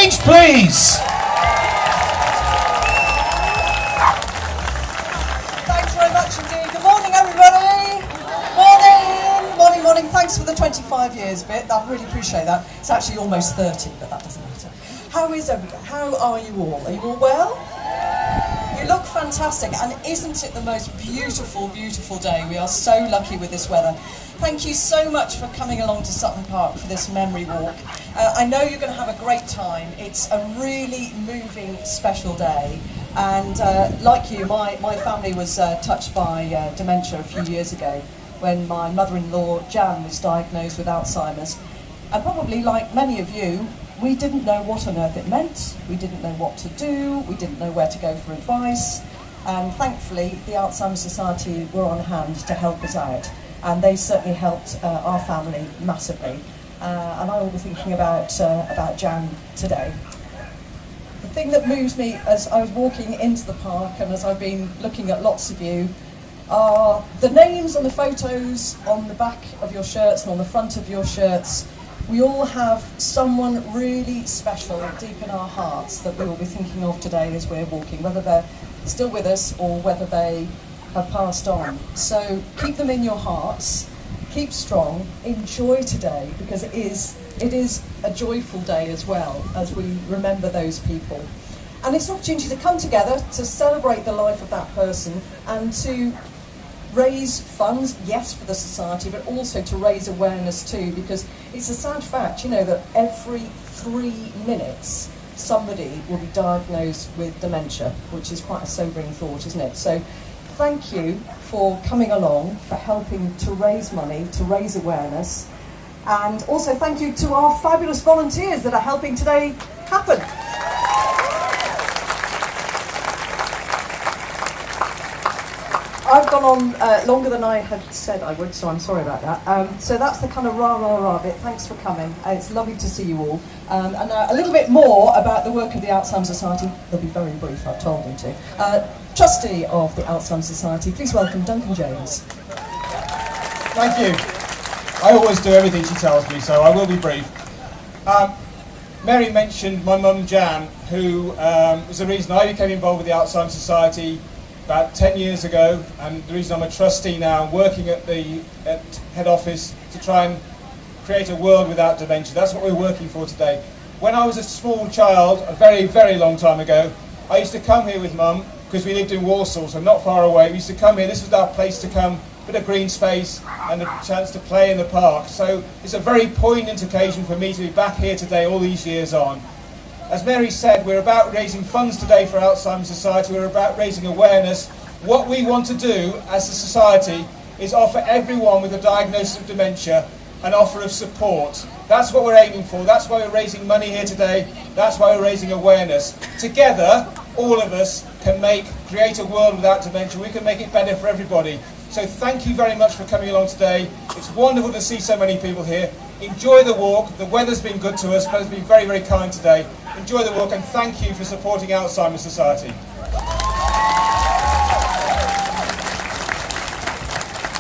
stage, please. Thanks very much indeed. Good morning, everybody. Morning. Thanks for the 25 years bit. I really appreciate that. It's actually almost 30, but that doesn't matter. How is everybody? How are you all? Are you all well? You look fantastic, and isn't it the most beautiful, beautiful day? We are so lucky with this weather. Thank you so much for coming along to Sutton Park for this memory walk. I know you're going to have a great time. It's a really moving, special day. And like you, my family was touched by dementia a few years ago when my mother-in-law, Jan, was diagnosed with Alzheimer's. And probably like many of you, we didn't know what on earth it meant. We didn't know what to do. We didn't know where to go for advice. And thankfully, the Alzheimer's Society were on hand to help us out. And they certainly helped our family massively. And I will be thinking about Jan today. The thing that moves me as I was walking into the park and as I've been looking at lots of you are the names on the photos on the back of your shirts and on the front of your shirts. We all have someone really special deep in our hearts that we will be thinking of today as we're walking, whether they're still with us or whether they have passed on. So keep them in your hearts, keep strong, enjoy today, because it is a joyful day as well as we remember those people. And it's an opportunity to come together to celebrate the life of that person and to raise funds, yes, for the society, but also to raise awareness too, because it's a sad fact, you know, that every 3 minutes somebody will be diagnosed with dementia, which is quite a sobering thought, isn't it? So thank you for coming along, for helping to raise money, to raise awareness, and also thank you to our fabulous volunteers that are helping today happen. I've gone on longer than I had said I would, so I'm sorry about that. So that's the kind of rah bit. Thanks for coming. It's lovely to see you all. And a little bit more about the work of the Alzheimer's Society. They'll be very brief, I've told them to. Trustee of the Alzheimer's Society, please welcome Duncan James. Thank you. I always do everything she tells me, so I will be brief. Mary mentioned my mum Jan, who was the reason I became involved with the Alzheimer's Society about 10 years ago, and the reason I'm a trustee now, working at head office to try and create a world without dementia. That's what we're working for today. When I was a small child, a very, very long time ago, I used to come here with Mum, because we lived in Walsall, so not far away. We used to come here, this was our place to come, bit of green space and a chance to play in the park. So it's a very poignant occasion for me to be back here today, all these years on. As Mary said, we're about raising funds today for Alzheimer's Society. We're about raising awareness. What we want to do as a society is offer everyone with a diagnosis of dementia an offer of support. That's what we're aiming for. That's why we're raising money here today. That's why we're raising awareness. Together, all of us can create a world without dementia. We can make it better for everybody. So thank you very much for coming along today. It's wonderful to see so many people here. Enjoy the walk. The weather's been good to us, but it's been very, very kind today. Enjoy the walk, and thank you for supporting Alzheimer's Society.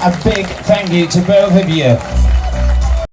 A big thank you to both of you.